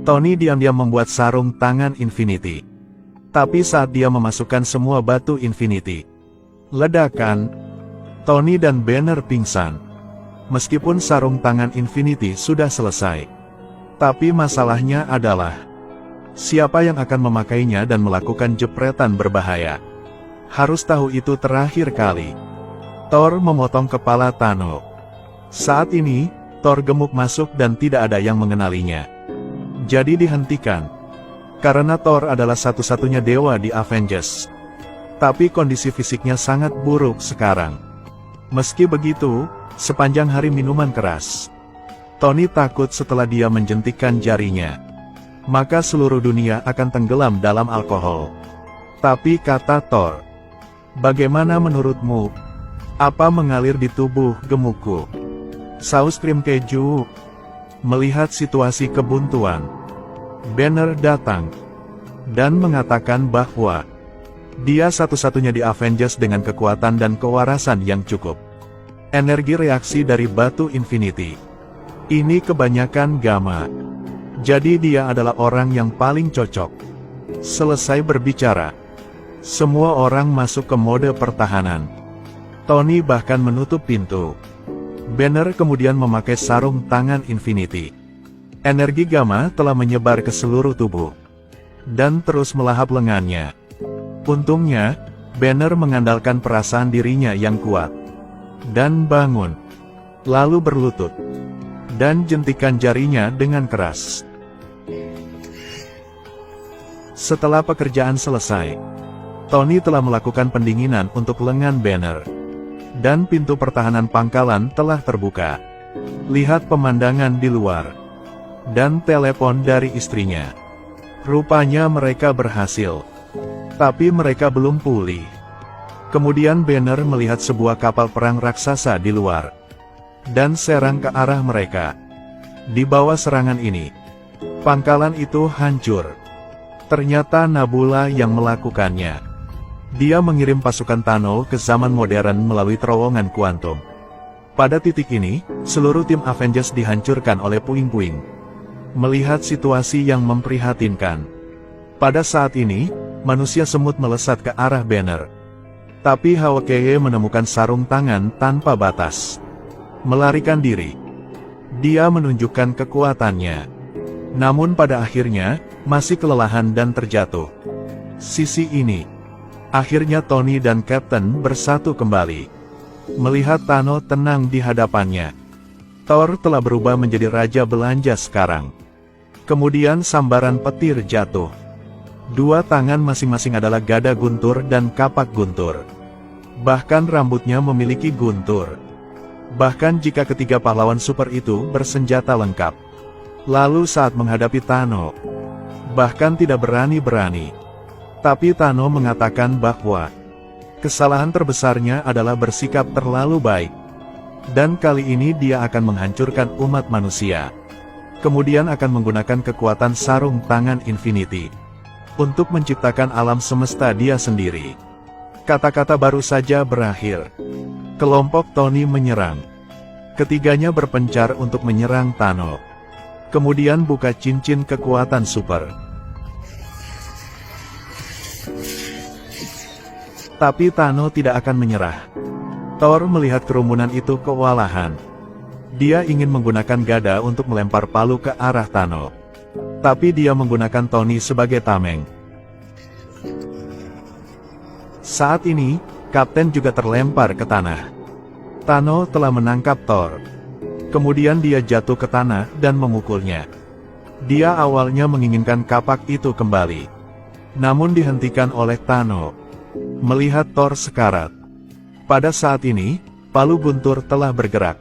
Tony diam-diam membuat sarung tangan Infinity. Tapi saat dia memasukkan semua batu Infinity, ledakan, Tony dan Banner pingsan. Meskipun sarung tangan Infinity sudah selesai, tapi masalahnya adalah siapa yang akan memakainya dan melakukan jepretan berbahaya. Harus tahu itu terakhir kali. Thor memotong kepala Thanos. Saat ini, Thor gemuk masuk dan tidak ada yang mengenalinya. Jadi dihentikan. Karena Thor adalah satu-satunya dewa di Avengers. Tapi kondisi fisiknya sangat buruk sekarang. Meski begitu, sepanjang hari minuman keras, Tony takut setelah dia menjentikkan jarinya, maka seluruh dunia akan tenggelam dalam alkohol. Tapi kata Thor, bagaimana menurutmu? Apa mengalir di tubuh gemukku? Saus krim keju. Melihat situasi kebuntuan, Banner datang dan mengatakan bahwa dia satu-satunya di Avengers dengan kekuatan dan kewarasan yang cukup. Energi reaksi dari batu Infinity ini kebanyakan gamma. Jadi dia adalah orang yang paling cocok. Selesai berbicara, semua orang masuk ke mode pertahanan. Tony bahkan menutup pintu. Banner kemudian memakai sarung tangan Infinity. Energi gamma telah menyebar ke seluruh tubuh dan terus melahap lengannya. Untungnya, Banner mengandalkan perasaan dirinya yang kuat dan bangun, lalu berlutut dan jentikan jarinya dengan keras. Setelah pekerjaan selesai, Tony telah melakukan pendinginan untuk lengan Banner. Dan pintu pertahanan pangkalan telah terbuka. Lihat pemandangan di luar. Dan telepon dari istrinya. Rupanya mereka berhasil. Tapi mereka belum pulih. Kemudian Banner melihat sebuah kapal perang raksasa di luar. Dan serang ke arah mereka. Di bawah serangan ini, pangkalan itu hancur. Ternyata Nebula yang melakukannya. Dia mengirim pasukan Thanos ke zaman modern melalui terowongan kuantum. Pada titik ini, seluruh tim Avengers dihancurkan oleh puing-puing. Melihat situasi yang memprihatinkan. Pada saat ini, manusia semut melesat ke arah Banner. Tapi Hawkeye menemukan sarung tangan tanpa batas. Melarikan diri. Dia menunjukkan kekuatannya. Namun pada akhirnya, masih kelelahan dan terjatuh. Sisi ini. Akhirnya Tony dan Captain bersatu kembali. Melihat Thanos tenang di hadapannya. Thor telah berubah menjadi raja belanja sekarang. Kemudian sambaran petir jatuh. Dua tangan masing-masing adalah gada guntur dan kapak guntur. Bahkan rambutnya memiliki guntur. Bahkan jika ketiga pahlawan super itu bersenjata lengkap. Lalu saat menghadapi Thanos, bahkan tidak berani-berani. Tapi Thanos mengatakan bahwa kesalahan terbesarnya adalah bersikap terlalu baik. Dan kali ini dia akan menghancurkan umat manusia. Kemudian akan menggunakan kekuatan sarung tangan Infinity untuk menciptakan alam semesta dia sendiri. Kata-kata baru saja berakhir. Kelompok Tony menyerang. Ketiganya berpencar untuk menyerang Thanos. Kemudian buka cincin kekuatan super. Tapi Thanos tidak akan menyerah. Thor melihat kerumunan itu kewalahan. Dia ingin menggunakan gada untuk melempar palu ke arah Thanos. Tapi dia menggunakan Tony sebagai tameng. Saat ini, Kapten juga terlempar ke tanah. Thanos telah menangkap Thor. Kemudian dia jatuh ke tanah dan memukulnya. Dia awalnya menginginkan kapak itu kembali. Namun dihentikan oleh Thanos. Melihat Thor sekarat. Pada saat ini, palu guntur telah bergerak.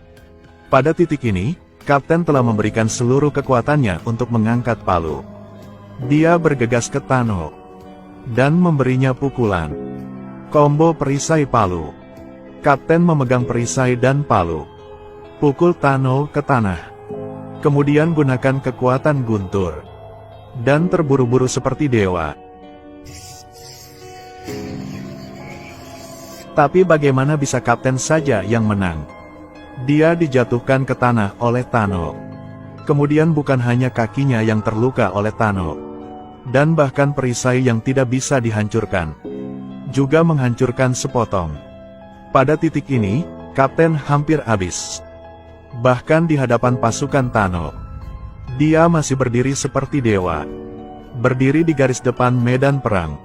Pada titik ini, Kapten telah memberikan seluruh kekuatannya untuk mengangkat palu. Dia bergegas ke Thanos dan memberinya pukulan. Combo perisai palu. Kapten memegang perisai dan palu. Pukul Thanos ke tanah. Kemudian gunakan kekuatan guntur. Dan terburu-buru seperti dewa. Tapi bagaimana bisa Kapten saja yang menang? Dia dijatuhkan ke tanah oleh Thanos. Kemudian bukan hanya kakinya yang terluka oleh Thanos, dan bahkan perisai yang tidak bisa dihancurkan, juga menghancurkan sepotong. Pada titik ini, Kapten hampir habis. Bahkan di hadapan pasukan Thanos, dia masih berdiri seperti dewa. Berdiri di garis depan medan perang.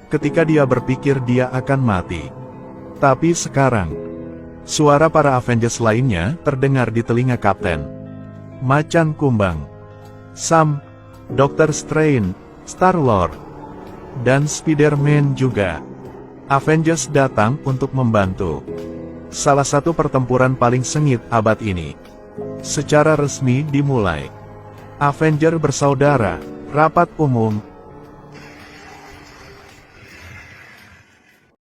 Ketika dia berpikir dia akan mati. Tapi sekarang, suara para Avengers lainnya terdengar di telinga Kapten. Macan Kumbang, Sam, Dr. Strange, Star-Lord, dan Spider-Man juga. Avengers datang untuk membantu. Salah satu pertempuran paling sengit abad ini secara resmi dimulai. Avenger bersaudara, rapat umum,